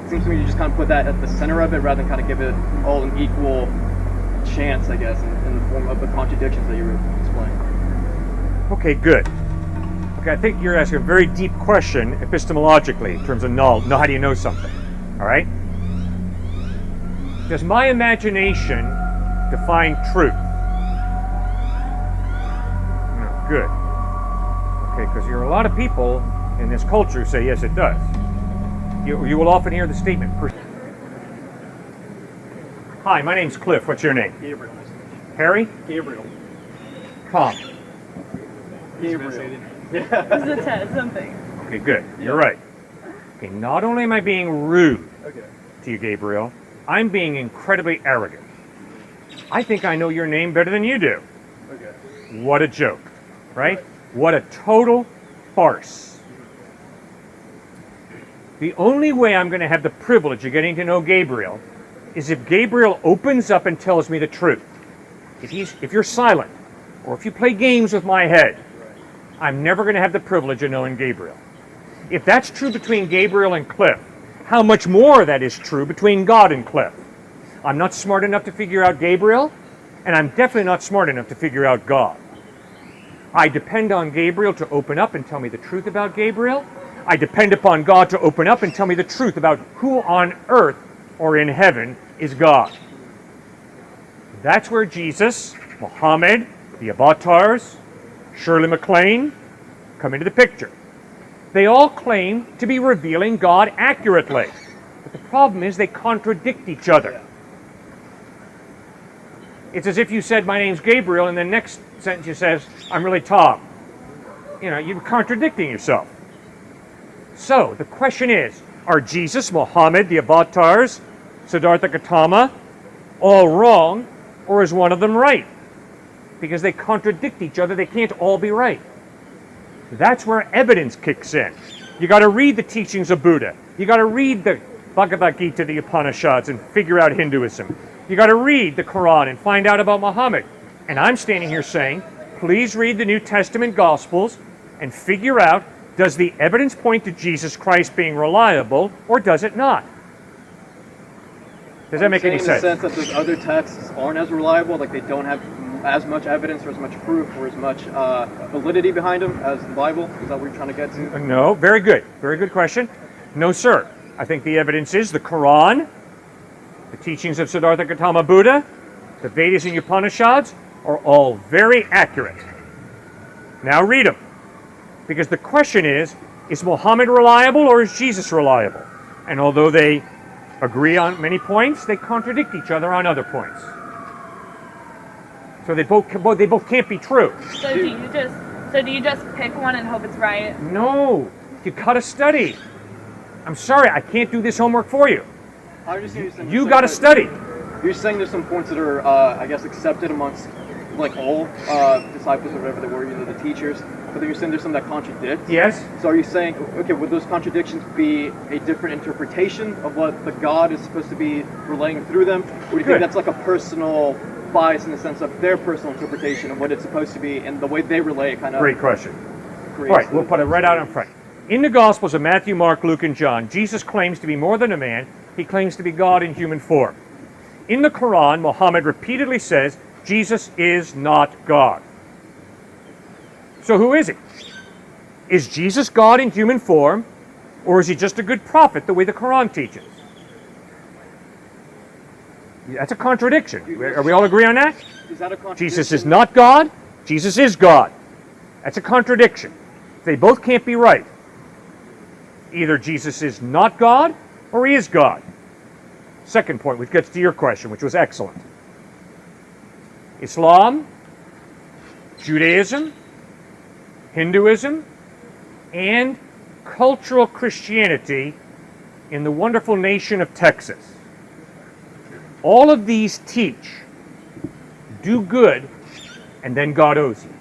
it seems to me you just kind of put that at the center of it rather than kind of give it all an equal chance, I guess, in the form of the contradictions that you were explaining. Okay, good. Okay, I think you're asking a very deep question epistemologically in terms of know how do you know something, all right? Does my imagination define truth? No, good. Okay, because there are a lot of people in this culture who say, yes, it does. You will often hear the statement. Hi, my name's Cliff. What's your name? Gabriel. Harry? Gabriel. Tom. Gabriel. This is a test, something. Okay, good. You're right. Okay, not only am I being rude Okay. to you, Gabriel, I'm being incredibly arrogant. I think I know your name better than you do. Okay. What a joke, right? What a total farce. The only way I'm going to have the privilege of getting to know Gabriel is if Gabriel opens up and tells me the truth. If you're silent, or if you play games with my head, I'm never going to have the privilege of knowing Gabriel. If that's true between Gabriel and Cliff, how much more that is true between God and Cliff. I'm not smart enough to figure out Gabriel, and I'm definitely not smart enough to figure out God. I depend on Gabriel to open up and tell me the truth about Gabriel. I depend upon God to open up and tell me the truth about who on earth or in heaven is God. That's where Jesus, Mohammed, the avatars, Shirley MacLaine come into the picture. They all claim to be revealing God accurately. But the problem is they contradict each other. It's as if you said, my name's Gabriel, and the next sentence you says, I'm really Tom. You know, you're contradicting yourself. So, the question is, are Jesus, Mohammed, the avatars, Siddhartha Gautama, all wrong, or is one of them right? Because they contradict each other, they can't all be right. That's where evidence kicks in. You got to read the teachings of Buddha. You got to read the Bhagavad Gita, the Upanishads, and figure out Hinduism. You got to read the Quran and find out about Muhammad. And I'm standing here saying, please read the New Testament Gospels and figure out, does the evidence point to Jesus Christ being reliable, or does it not? Does that make any sense? In the sense that those other texts aren't as reliable, like they don't have as much evidence or as much proof or as much validity behind them as the Bible? Is that what you're trying to get to? No, very good. Very good question. No, sir. I think the evidence is the Quran, the teachings of Siddhartha Gautama Buddha, the Vedas and Upanishads are all very accurate. Now read them. Because the question is Muhammad reliable or is Jesus reliable? And although they agree on many points, they contradict each other on other points. So they both can't be true. So do you just pick one and hope it's right? No, you gotta study. I'm sorry, I can't do this homework for you. You gotta study. You're saying there's some points that are, I guess, accepted amongst like all disciples or whatever they were, the teachers, but then you're saying there's some that contradict? Yes. So are you saying, okay, would those contradictions be a different interpretation of what the God is supposed to be relaying through them? Or do you think that's like a personal bias in the sense of their personal interpretation of what it's supposed to be and the way they relay it kind of... Great question. All right, we'll put it right out in front. In the Gospels of Matthew, Mark, Luke, and John, Jesus claims to be more than a man. He claims to be God in human form. In the Quran, Muhammad repeatedly says, Jesus is not God. So who is he? Is Jesus God in human form, or is he just a good prophet the way the Quran teaches? That's a contradiction. Are we all agree on that? Is that a contradiction? Jesus is not God. Jesus is God. That's a contradiction. They both can't be right. Either Jesus is not God or he is God. Second point, which gets to your question, which was excellent. Islam, Judaism, Hinduism, and cultural Christianity in the wonderful nation of Texas. All of these teach, do good, and then God owes you.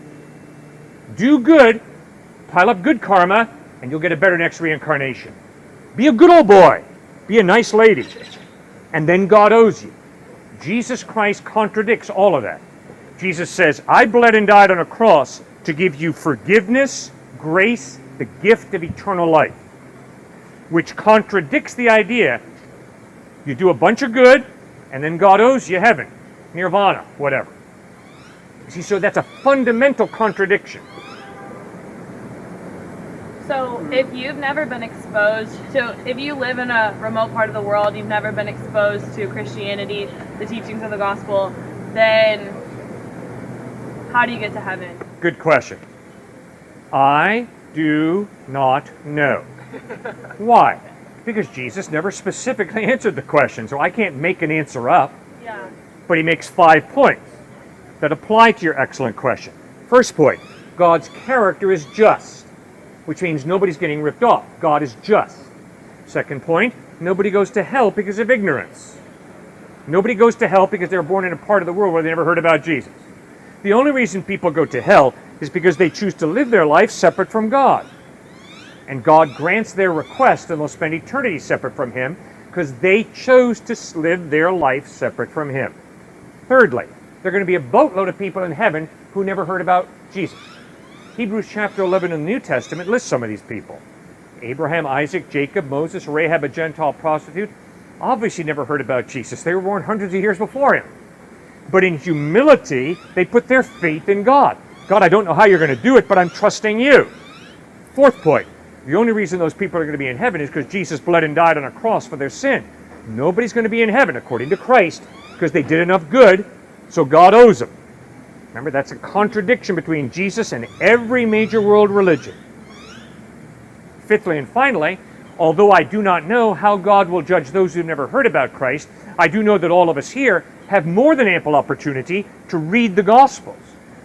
Do good, pile up good karma, and you'll get a better next reincarnation. Be a good old boy. Be a nice lady. And then God owes you. Jesus Christ contradicts all of that. Jesus says, I bled and died on a cross to give you forgiveness, grace, the gift of eternal life, which contradicts the idea You do a bunch of good, and then God owes you heaven, nirvana, whatever. See, so that's a fundamental contradiction. So if you've never been exposed, so if you live in a remote part of the world, you've never been exposed to Christianity, the teachings of the gospel, then how do you get to heaven? Good question. I do not know. Why? Because Jesus never specifically answered the question, so I can't make an answer up. Yeah. But he makes 5 points that apply to your excellent question. First point, God's character is just, which means nobody's getting ripped off. God is just. Second point, nobody goes to hell because of ignorance. Nobody goes to hell because they were born in a part of the world where they never heard about Jesus. The only reason people go to hell is because they choose to live their life separate from God. And God grants their request and they'll spend eternity separate from him because they chose to live their life separate from him. Thirdly, there are going to be a boatload of people in heaven who never heard about Jesus. Hebrews chapter 11 in the New Testament lists some of these people. Abraham, Isaac, Jacob, Moses, Rahab, a Gentile prostitute, obviously never heard about Jesus. They were born hundreds of years before him. But in humility, they put their faith in God. God, I don't know how you're going to do it, but I'm trusting you. Fourth point, the only reason those people are going to be in heaven is because Jesus bled and died on a cross for their sin. Nobody's going to be in heaven, according to Christ, because they did enough good, so God owes them. Remember, that's a contradiction between Jesus and every major world religion. Fifthly and finally, although I do not know how God will judge those who have never heard about Christ, I do know that all of us here have more than ample opportunity to read the Gospels.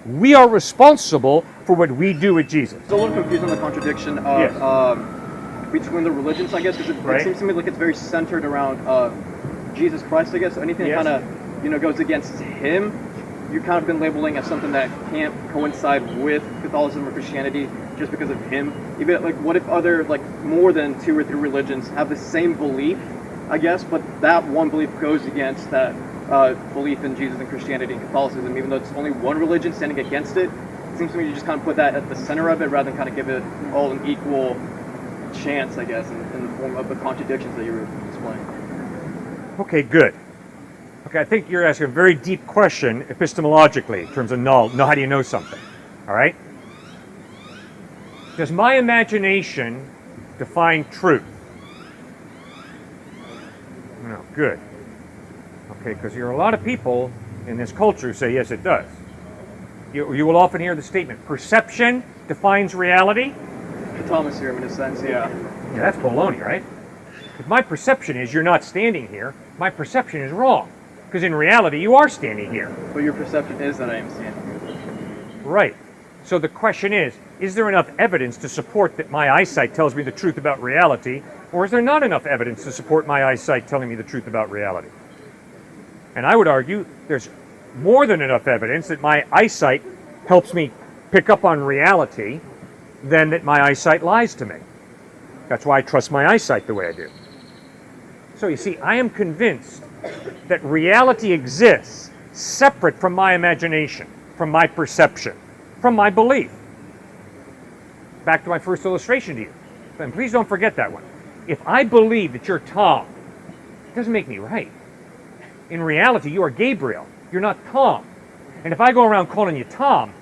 We are responsible for what we do with Jesus. It's a little confused on the contradiction of Yes. between the religions, I guess, because Right. it seems to me like it's very centered around Jesus Christ, I guess. Anything Yes. that kind of goes against him, you've kind of been labeling as something that can't coincide with Catholicism or Christianity just because of him. Even like, what if other more than 2 or 3 religions have the same belief, I guess, but that one belief goes against that belief in Jesus and Christianity and Catholicism, even though it's only one religion standing against it. It seems to me you just kind of put that at the center of it rather than kind of give it all an equal chance, I guess, in the form of the contradictions that you were displaying. Okay, good. Okay, I think you're asking a very deep question epistemologically in terms of how do you know something? All right? Does my imagination define truth? No, good. Okay, because there are a lot of people in this culture who say, yes, it does. You will often hear the statement, perception defines reality. The Thomas theorem, in a sense, yeah. Yeah, that's baloney, right? If my perception is you're not standing here, my perception is wrong. Because in reality, you are standing here. But your perception is that I am standing here. Right. So the question is there enough evidence to support that my eyesight tells me the truth about reality, or is there not enough evidence to support my eyesight telling me the truth about reality? And I would argue there's more than enough evidence that my eyesight helps me pick up on reality than that my eyesight lies to me. That's why I trust my eyesight the way I do. So you see, I am convinced that reality exists separate from my imagination, from my perception, from my belief. Back to my first illustration to you. And please don't forget that one. If I believe that you're Tom, it doesn't make me right. In reality, you are Gabriel. You're not Tom. And if I go around calling you Tom,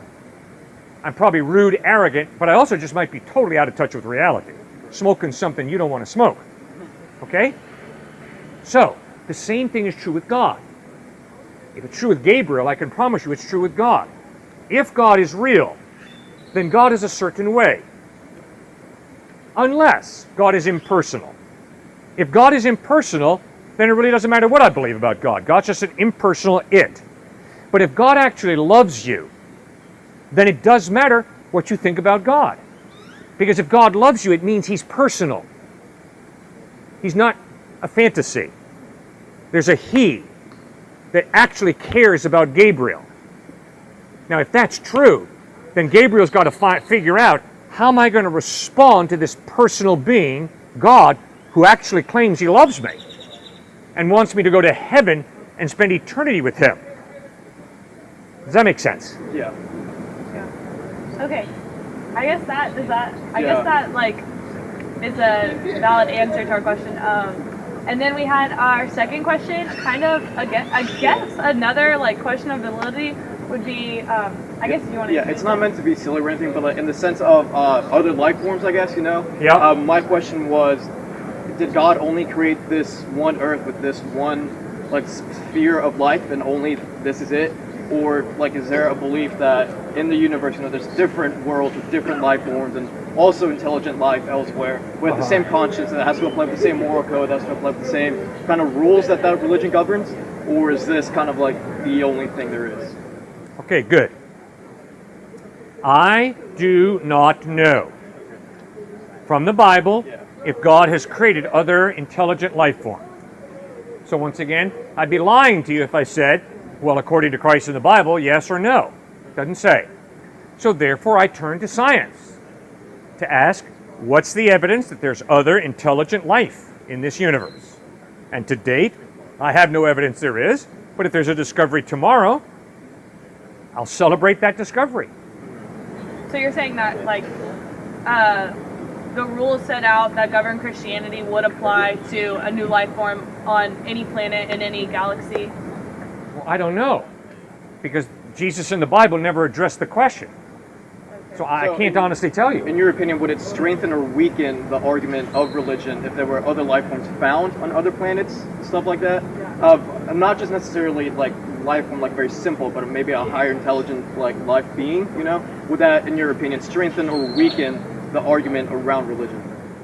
I'm probably rude, arrogant, but I also just might be totally out of touch with reality. Smoking something you don't want to smoke. Okay? So, the same thing is true with God. If it's true with Gabriel, I can promise you it's true with God. If God is real, then God is a certain way. Unless God is impersonal. If God is impersonal, then it really doesn't matter what I believe about God. God's just an impersonal it. But if God actually loves you, then it does matter what you think about God. Because if God loves you, it means he's personal. He's not a fantasy. There's a he that actually cares about Gabriel. Now, if that's true, then Gabriel's got to figure out, how am I going to respond to this personal being, God, who actually claims he loves me and wants me to go to heaven and spend eternity with him? Does that make sense? Yeah. Okay. I guess that is a valid answer to our question. And then we had our second question, kind of, again, I guess another like question of validity would be, I guess you want to. Yeah, it's not meant to be silly or anything, but like, in the sense of other life forms, I guess, you know? Yeah. My question was, did God only create this one Earth with this one like sphere of life and only this is it? Or like is there a belief that in the universe, you know, there's different worlds with different life forms and also intelligent life elsewhere with the same conscience that has to apply with the same moral code, that has to apply with the same kind of rules that religion governs? Or is this kind of like the only thing there is? Okay, good. I do not know from the Bible if God has created other intelligent life forms. So once again, I'd be lying to you if I said, well, according to Christ in the Bible, yes or no. It doesn't say. So therefore, I turn to science to ask, what's the evidence that there's other intelligent life in this universe? And to date, I have no evidence there is, but if there's a discovery tomorrow, I'll celebrate that discovery. So you're saying that like the rules set out that govern Christianity would apply to a new life form on any planet in any galaxy? Well, I don't know, because Jesus in the Bible never addressed the question. So I can't honestly tell you. In your opinion, would it strengthen or weaken the argument of religion if there were other life forms found on other planets, stuff like that? Not just necessarily like life form, like very simple, but maybe a higher intelligent like life being, you know? Would that, in your opinion, strengthen or weaken the argument around religion?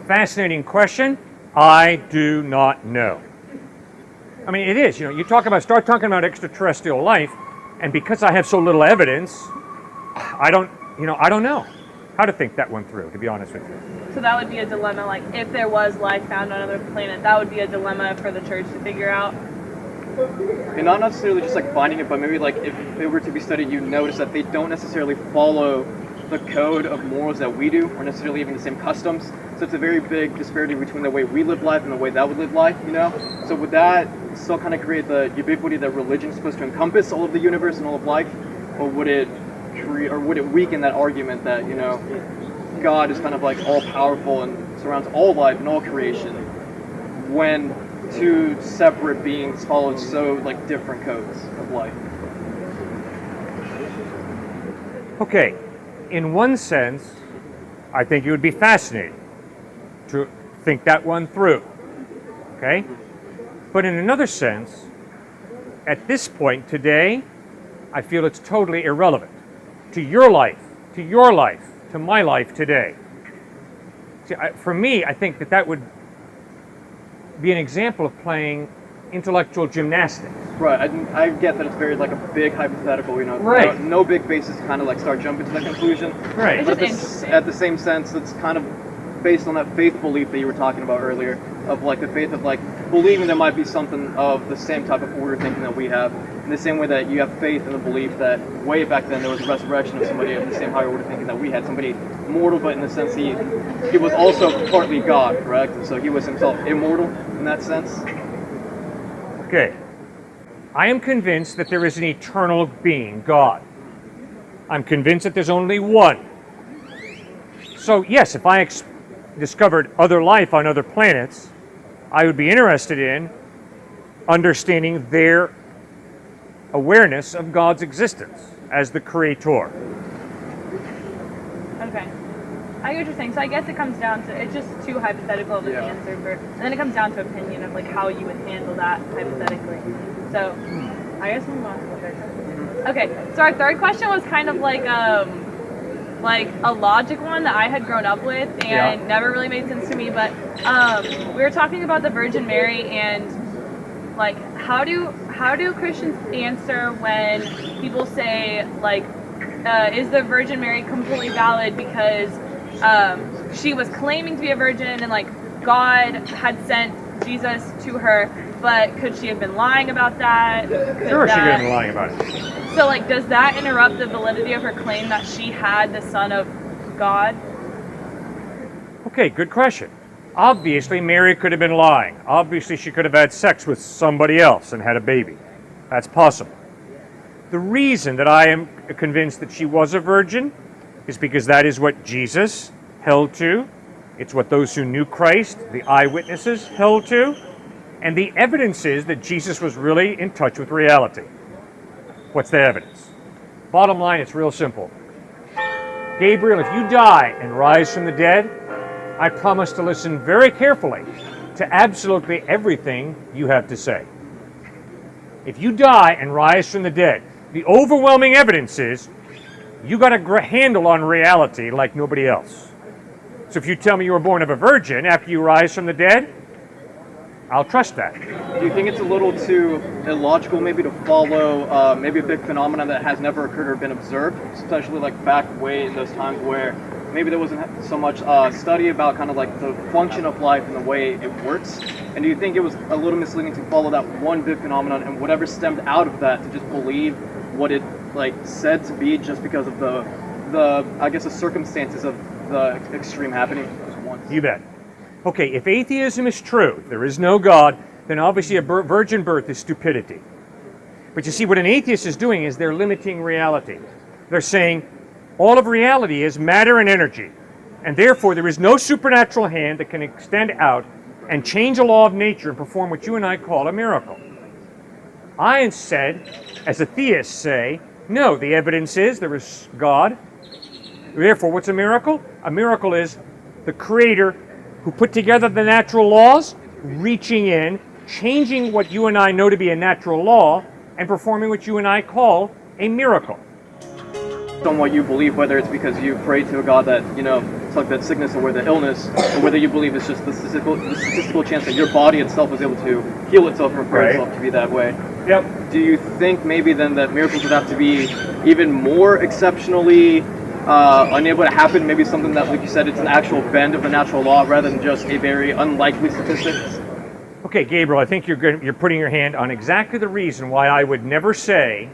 Fascinating question. I do not know. I mean, it is. You know, start talking about extraterrestrial life, and because I have so little evidence, I don't know how to think that one through, to be honest with you. So that would be a dilemma, like if there was life found on another planet, that would be a dilemma for the church to figure out. And not necessarily just like finding it, but maybe like if it were to be studied, you notice that they don't necessarily follow the code of morals that we do, or necessarily even the same customs. So it's a very big disparity between the way we live life and the way that would live life, you know? So would that still kind of create the ubiquity that religion is supposed to encompass all of the universe and all of life? Or would it weaken that argument that, you know, God is kind of like all powerful and surrounds all life and all creation when two separate beings follow so like different codes of life? Okay, in one sense, I think it would be fascinating to think that one through. Okay? But in another sense, at this point today, I feel it's totally irrelevant to your life, to my life today. See, for me, I think that would be an example of playing intellectual gymnastics. Right, I get that it's very like a big hypothetical, you know. Right. No big basis to kind of like start jumping to that conclusion. Right. But at the same sense, it's kind of based on that faith belief that you were talking about earlier, of like the faith of like believing there might be something of the same type of order thinking that we have. In the same way that you have faith in the belief that way back then there was a resurrection of somebody of the same higher order thinking that we had, somebody mortal, but in the sense he was also partly God, correct? So he was himself immortal in that sense. Okay. I am convinced that there is an eternal being, God. I'm convinced that there's only one. So yes, if I discovered other life on other planets, I would be interested in understanding their awareness of God's existence as the creator. Okay. I get what you're saying. So I guess it comes down to, it's just too hypothetical of an answer, and then it comes down to opinion of like how you would handle that hypothetically. So I guess we'll move on to the third question. Okay, so our third question was kind of like a logic one that I had grown up with and never really made sense to me, but we were talking about the Virgin Mary and like how do Christians answer when people say like is the Virgin Mary completely valid because she was claiming to be a virgin and like God had sent Jesus to her, but could she have been lying about that? Sure, she could have been lying about it. So like does that interrupt the validity of her claim that she had the Son of God? Okay, good question. Obviously, Mary could have been lying. Obviously, she could have had sex with somebody else and had a baby. That's possible. The reason that I am convinced that she was a virgin is because that is what Jesus held to. It's what those who knew Christ, the eyewitnesses, held to. And the evidence is that Jesus was really in touch with reality. What's the evidence? Bottom line, it's real simple. Gabriel, if you die and rise from the dead, I promise to listen very carefully to absolutely everything you have to say. If you die and rise from the dead, the overwhelming evidence is you got a handle on reality like nobody else. So if you tell me you were born of a virgin after you rise from the dead, I'll trust that. Do you think it's a little too illogical maybe to follow maybe a big phenomenon that has never occurred or been observed, especially like back way in those times where maybe there wasn't so much study about kind of like the function of life and the way it works? And do you think it was a little misleading to follow that one big phenomenon and whatever stemmed out of that to just believe what it like said to be just because of the I guess the circumstances of the extreme happening just once? You bet. Okay, if atheism is true, there is no God, then obviously a virgin birth is stupidity. But you see, what an atheist is doing is they're limiting reality. They're saying all of reality is matter and energy, and therefore there is no supernatural hand that can extend out and change a law of nature and perform what you and I call a miracle. I instead, as a theist, say, no, the evidence is there is God. Therefore, what's a miracle? A miracle is the Creator who put together the natural laws, reaching in, changing what you and I know to be a natural law, and performing what you and I call a miracle. On what you believe, whether it's because you pray to a God that, you know, it's like that sickness or the illness, or whether you believe it's just the statistical chance that your body itself was able to heal itself and repair itself to be that way. Yep. Do you think maybe then that miracles would have to be even more exceptionally unable to happen? Maybe something that, like you said, it's an actual bend of the natural law rather than just a very unlikely statistic? Okay, Gabriel, I think you're putting your hand on exactly the reason why I would never say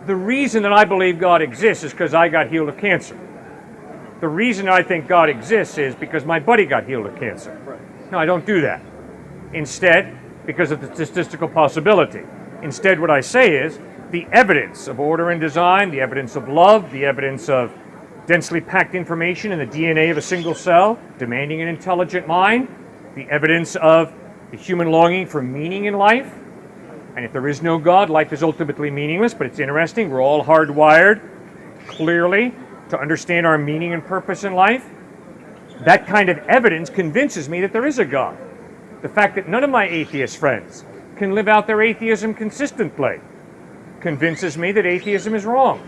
the reason that I believe God exists is because I got healed of cancer. The reason I think God exists is because my buddy got healed of cancer. Right. No, I don't do that. Instead, because of the statistical possibility. Instead, what I say is the evidence of order and design, the evidence of love, the evidence of densely packed information in the DNA of a single cell, demanding an intelligent mind, the evidence of the human longing for meaning in life. And if there is no God, life is ultimately meaningless, but it's interesting. We're all hardwired, clearly, to understand our meaning and purpose in life. That kind of evidence convinces me that there is a God. The fact that none of my atheist friends can live out their atheism consistently convinces me that atheism is wrong.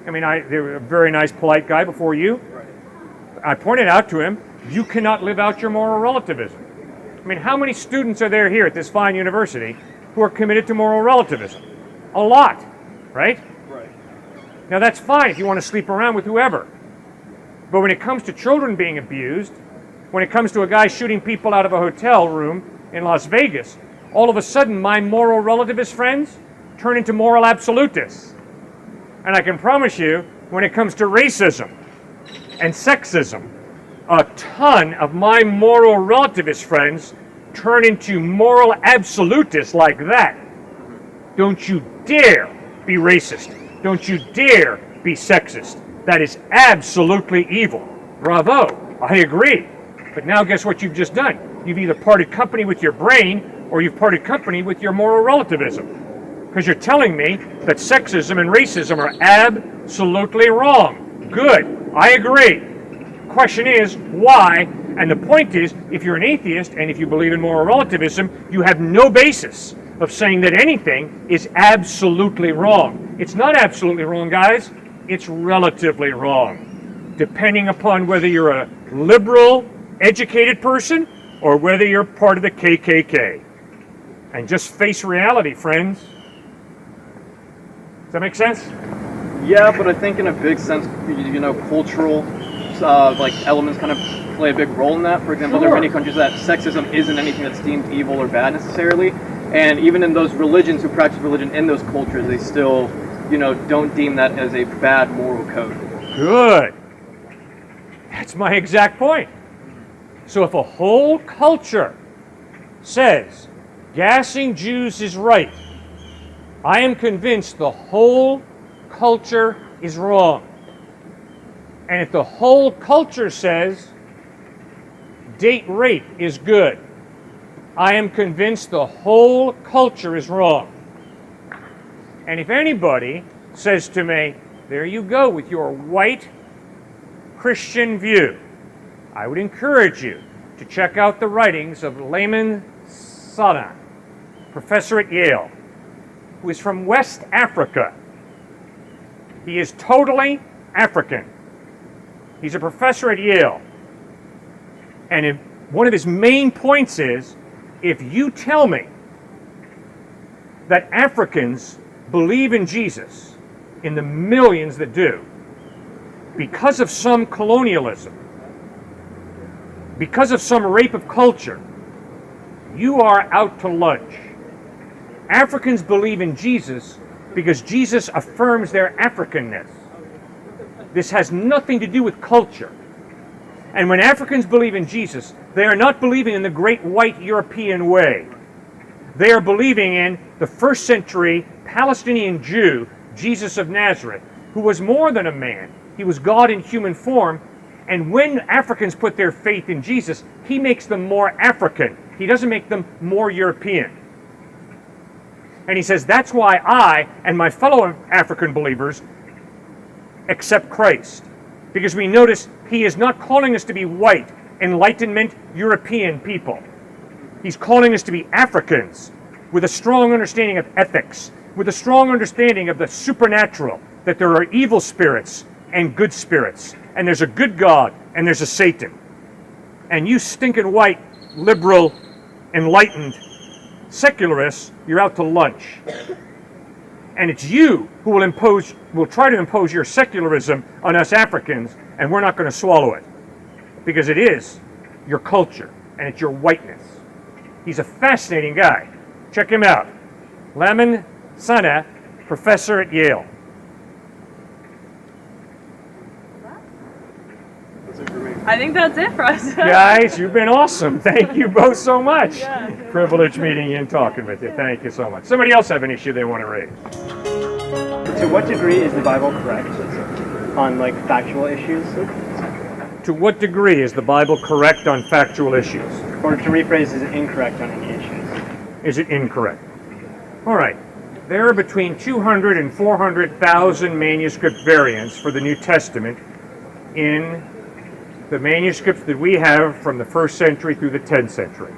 I mean, they're a very nice, polite guy before you. I pointed out to him, you cannot live out your moral relativism. I mean, how many students are there here at this fine university who are committed to moral relativism? A lot, right? Right. Now that's fine if you want to sleep around with whoever. But when it comes to children being abused, when it comes to a guy shooting people out of a hotel room in Las Vegas, all of a sudden my moral relativist friends turn into moral absolutists. And I can promise you, when it comes to racism and sexism, a ton of my moral relativist friends turn into moral absolutists like that. Don't you dare be racist. Don't you dare be sexist. That is absolutely evil. Bravo, I agree. But now guess what you've just done? You've either parted company with your brain or you've parted company with your moral relativism. Because you're telling me that sexism and racism are absolutely wrong. Good, I agree. Question is, why? And the point is, if you're an atheist and if you believe in moral relativism, you have no basis of saying that anything is absolutely wrong. It's not absolutely wrong, guys. It's relatively wrong, depending upon whether you're a liberal, educated person or whether you're part of the KKK. And just face reality, friends. Does that make sense? Yeah, but I think in a big sense, you know, cultural like elements kind of play a big role in that. For example, there are many countries that sexism isn't anything that's deemed evil or bad necessarily, and even in those religions who practice religion in those cultures, they still, you know, don't deem that as a bad moral code. Good. That's my exact point. So if a whole culture says gassing Jews is right, I am convinced the whole culture is wrong. And if the whole culture says date rape is good, I am convinced the whole culture is wrong. And if anybody says to me, there you go with your white Christian view, I would encourage you to check out the writings of Layman Sana, professor at Yale, who is from West Africa. He is totally African. He's a professor at Yale. And one of his main points is, if you tell me that Africans believe in Jesus, in the millions that do, because of some colonialism, because of some rape of culture, you are out to lunch. Africans believe in Jesus because Jesus affirms their Africanness. This has nothing to do with culture. And when Africans believe in Jesus, they are not believing in the great white European way. They are believing in the first century Palestinian Jew, Jesus of Nazareth, who was more than a man. He was God in human form. And when Africans put their faith in Jesus, he makes them more African. He doesn't make them more European. And he says, that's why I and my fellow African believers accept Christ. Because we notice he is not calling us to be white, Enlightenment European people. He's calling us to be Africans with a strong understanding of ethics, with a strong understanding of the supernatural, that there are evil spirits and good spirits, and there's a good God and there's a Satan. And you stinking white, liberal, enlightened secularists, you're out to lunch. And it's you who will try to impose your secularism on us Africans, and we're not going to swallow it. Because it is your culture, and it's your whiteness. He's a fascinating guy. Check him out. Layman Sana, professor at Yale. I think that's it for us. Guys, you've been awesome. Thank you both so much. Yeah. Privilege meeting you and talking with you. Thank you so much. Somebody else have an issue they want to raise? To what degree is the Bible correct on factual issues? To what degree is the Bible correct on factual issues? Or to rephrase, is it incorrect on any issues? Is it incorrect? All right. There are between 200 and 400,000 manuscript variants for the New Testament in the manuscripts that we have from the 1st century through the 10th century.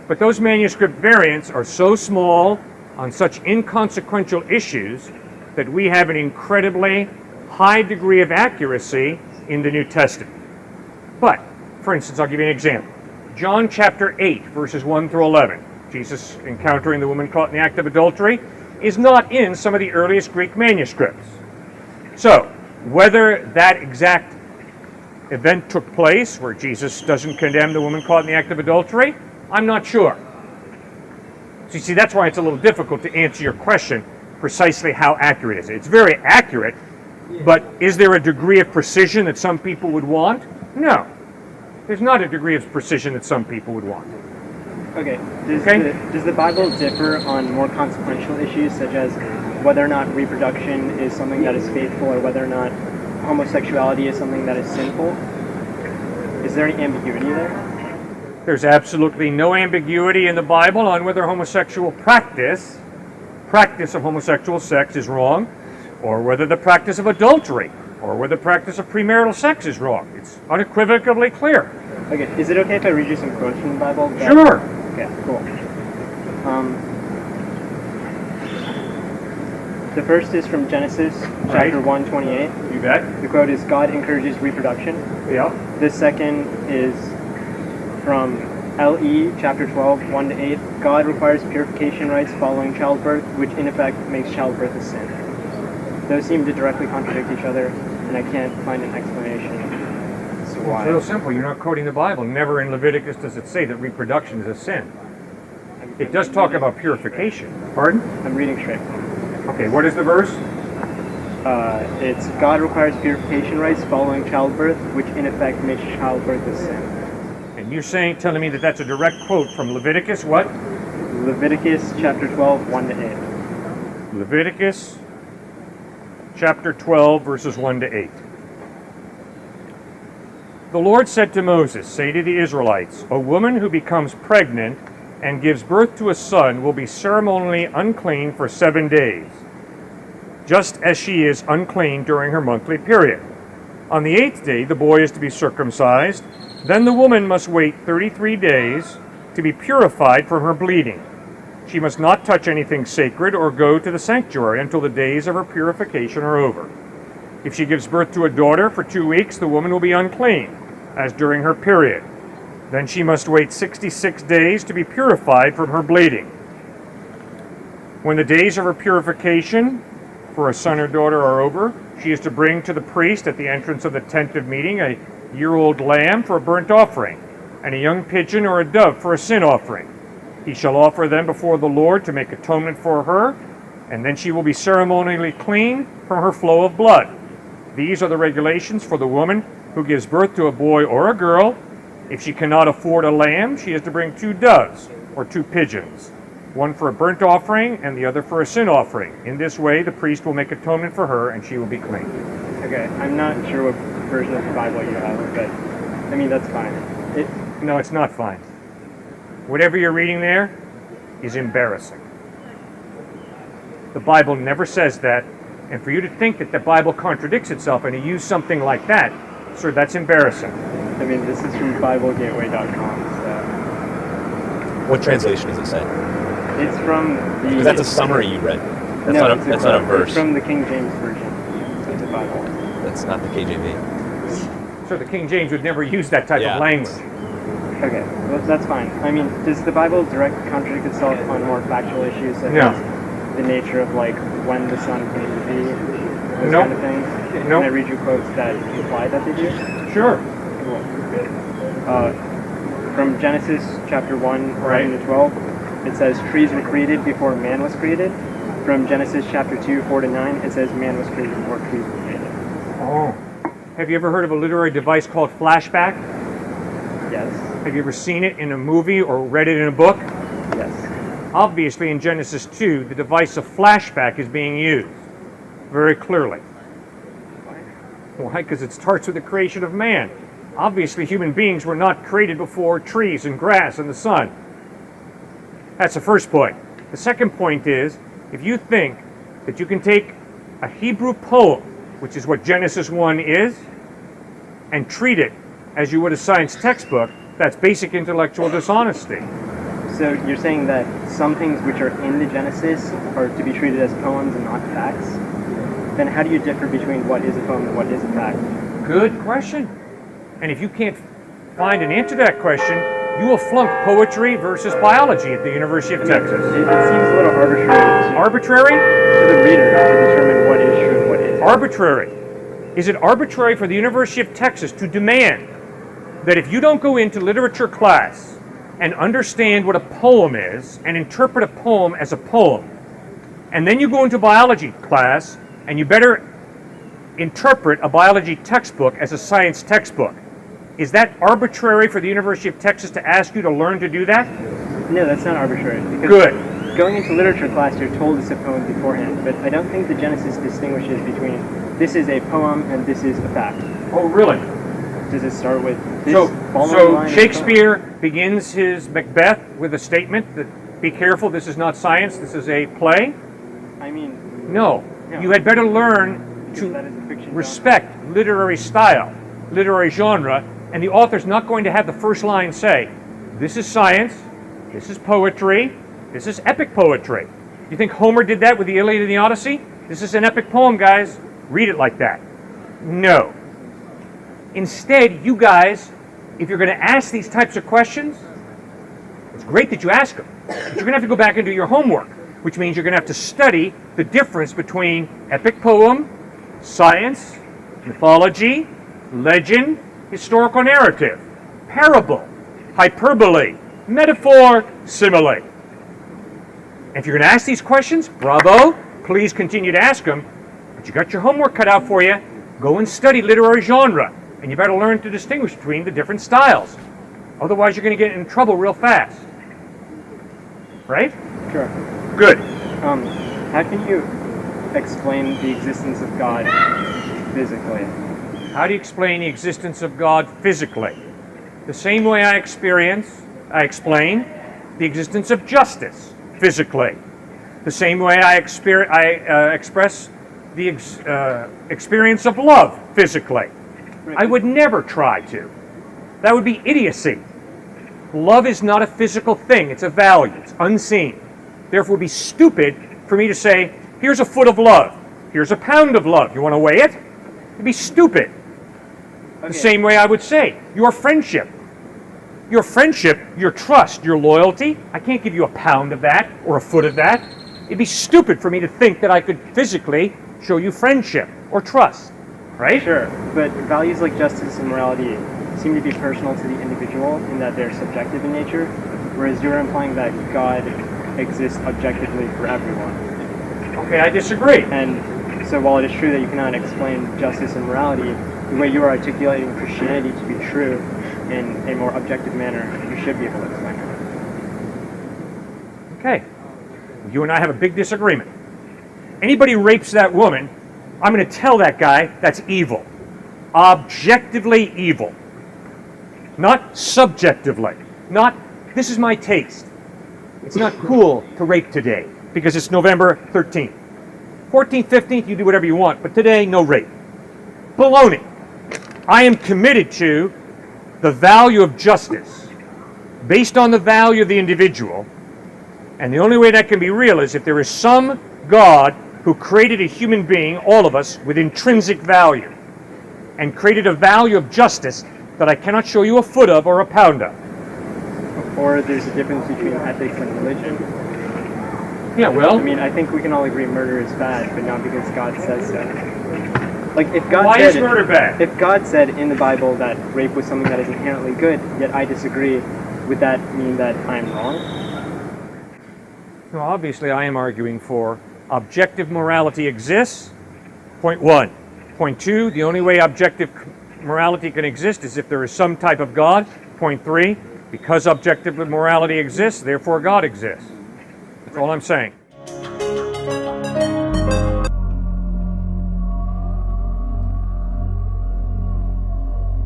But those manuscript variants are so small on such inconsequential issues that we have an incredibly high degree of accuracy in the New Testament. But, for instance, I'll give you an example. John chapter 8, verses 1 through 11, Jesus encountering the woman caught in the act of adultery, is not in some of the earliest Greek manuscripts. So, whether that exact event took place where Jesus doesn't condemn the woman caught in the act of adultery, I'm not sure. So you see, that's why it's a little difficult to answer your question precisely how accurate is it. It's very accurate, but is there a degree of precision that some people would want? No. There's not a degree of precision that some people would want. Okay. Does the Bible differ on more consequential issues, such as whether or not reproduction is something that is faithful, or whether or not homosexuality is something that is sinful? Is there any ambiguity there? There's absolutely no ambiguity in the Bible on whether homosexual practice of homosexual sex is wrong, or whether the practice of adultery, or whether the practice of premarital sex is wrong. It's unequivocally clear. Okay, is it okay if I read you some quotes from the Bible? Sure. Okay, cool. The first is from Genesis, chapter 1:28. You bet. The quote is, God encourages reproduction. Yeah. The second is from LE, chapter 12, 1-8. God requires purification rites following childbirth, which in effect makes childbirth a sin. Those seem to directly contradict each other, and I can't find an explanation as to why. It's real simple. You're not quoting the Bible. Never in Leviticus does it say that reproduction is a sin. It does talk about purification. Pardon? I'm reading straight. Okay, what is the verse? It's God requires purification rites following childbirth, which in effect makes childbirth a sin. And you're telling me that that's a direct quote from Leviticus what? Leviticus chapter 12, 1-8. Leviticus chapter 12, verses 1 to 8. The Lord said to Moses, say to the Israelites, a woman who becomes pregnant and gives birth to a son will be ceremonially unclean for 7 days, just as she is unclean during her monthly period. On the 8th day, the boy is to be circumcised. Then the woman must wait 33 days to be purified from her bleeding. She must not touch anything sacred or go to the sanctuary until the days of her purification are over. If she gives birth to a daughter for 2 weeks, the woman will be unclean, as during her period. Then she must wait 66 days to be purified from her bleeding. When the days of her purification for a son or daughter are over, she is to bring to the priest at the entrance of the tent of meeting a year-old lamb for a burnt offering, and a young pigeon or a dove for a sin offering. He shall offer them before the Lord to make atonement for her, and then she will be ceremonially clean from her flow of blood. These are the regulations for the woman who gives birth to a boy or a girl. If she cannot afford a lamb, she is to bring 2 doves or 2 pigeons, one for a burnt offering and the other for a sin offering. In this way, the priest will make atonement for her, and she will be clean. Okay, I'm not sure what version of the Bible you have, but I mean, that's fine. No, it's not fine. Whatever you're reading there is embarrassing. The Bible never says that, and for you to think that the Bible contradicts itself and to use something like that, sir, that's embarrassing. I mean, this is from BibleGateway.com, so... What translation does it say? It's from the... Because that's a summary you read. That's No, not a verse. It's from the King James Version of the Bible. That's not the KJV. So the King James would never use that type Yeah. of language. Okay, well, that's fine. I mean, does the Bible contradict itself on more factual issues such No. as the nature of, like, when the sun came to be, those Nope. kind of things? Nope. Can I read you quotes that imply that they do? Sure. From Genesis chapter 1, Right. 11 to 12, it says, trees were created before man was created. From Genesis chapter 2, 4 to 9, it says man was created before trees were created. Oh. Have you ever heard of a literary device called flashback? Yes. Have you ever seen it in a movie or read it in a book? Yes. Obviously, in Genesis 2, the device of flashback is being used very clearly. Why? Because it starts with the creation of man. Obviously, human beings were not created before trees and grass and the sun. That's the first point. The second point is, if you think that you can take a Hebrew poem, which is what Genesis 1 is, and treat it as you would a science textbook, that's basic intellectual dishonesty. So you're saying that some things which are in the Genesis are to be treated as poems and not facts? Then how do you differ between what is a poem and what is a fact? Good question. And if you can't find an answer to that question, you will flunk poetry versus biology at the University of Texas. It seems a little arbitrary Arbitrary? to the reader to determine what is true and what isn't. Arbitrary. Is it arbitrary for the University of Texas to demand that if you don't go into literature class and understand what a poem is and interpret a poem as a poem, and then you go into biology class and you better interpret a biology textbook as a science textbook? Is that arbitrary for the University of Texas to ask you to learn to do that? No, that's not arbitrary. Because Good. going into literature class, you're told it's a poem beforehand, but I don't think the Genesis distinguishes between this is a poem and this is a fact. Oh, really? Does it start with this So following line is Shakespeare begins his Macbeth with a statement that, be careful, this is not science, this is a play? poem? I mean, No. No. You had better learn because that is to a fiction respect literary style, literary genre, and the author's not going to have the first line say, this is science, this is poetry, this is epic poetry. You think Homer did that with the Iliad and the Odyssey? This is an epic poem, guys. Read it like that. No. Instead, you guys, if you're going to ask these types of questions, it's great that you ask them, but you're going to have to go back and do your homework, which means you're going to have to study the difference between epic poem, science, mythology, legend, historical narrative, parable, hyperbole, metaphor, simile. And if you're going to ask these questions, bravo, please continue to ask them, but you got your homework cut out for you. Go and study literary genre, and you better learn to distinguish between the different styles. Otherwise, you're going to get in trouble real fast. Right? Sure. Good. How can you explain the existence of God physically? How do you explain the existence of God physically? The same way I explain the existence of justice physically. The same way I express the experience of love physically. I would never try to. That would be idiocy. Love is not a physical thing. It's a value. It's unseen. Therefore, it would be stupid for me to say, here's a foot of love. Here's a pound of love. You want to weigh it? It'd be stupid. Okay. The same way I would say, your friendship, your trust, your loyalty, I can't give you a pound of that or a foot of that. It'd be stupid for me to think that I could physically show you friendship or trust, right? Sure, but values like justice and morality seem to be personal to the individual in that they're subjective in nature, whereas you're implying that God exists objectively for everyone. Okay, I disagree. And so while it is true that you cannot explain justice and morality, the way you are articulating Christianity to be true in a more objective manner, you should be able to explain it. Okay, you and I have a big disagreement. Anybody rapes that woman, I'm going to tell that guy that's evil. Objectively evil. Not subjectively. Not, this is my taste. It's not cool to rape today because it's November 13th. 14th, 15th, you do whatever you want, but today, no rape. Baloney. I am committed to the value of justice based on the value of the individual, and the only way that can be real is if there is some God who created a human being, all of us, with intrinsic value, and created a value of justice that I cannot show you a foot of or a pound of. Or there's a difference between ethics and religion. Yeah, well, I mean, I think we can all agree murder is bad, but not because God says so. Like, if God why said is murder bad? If God said in the Bible that rape was something that is inherently good, yet I disagree, would that mean that I'm wrong? Well, obviously I am arguing for objective morality exists, point one. Point two, the only way objective morality can exist is if there is some type of God. Point three, because objective morality exists, therefore God exists. That's all I'm saying.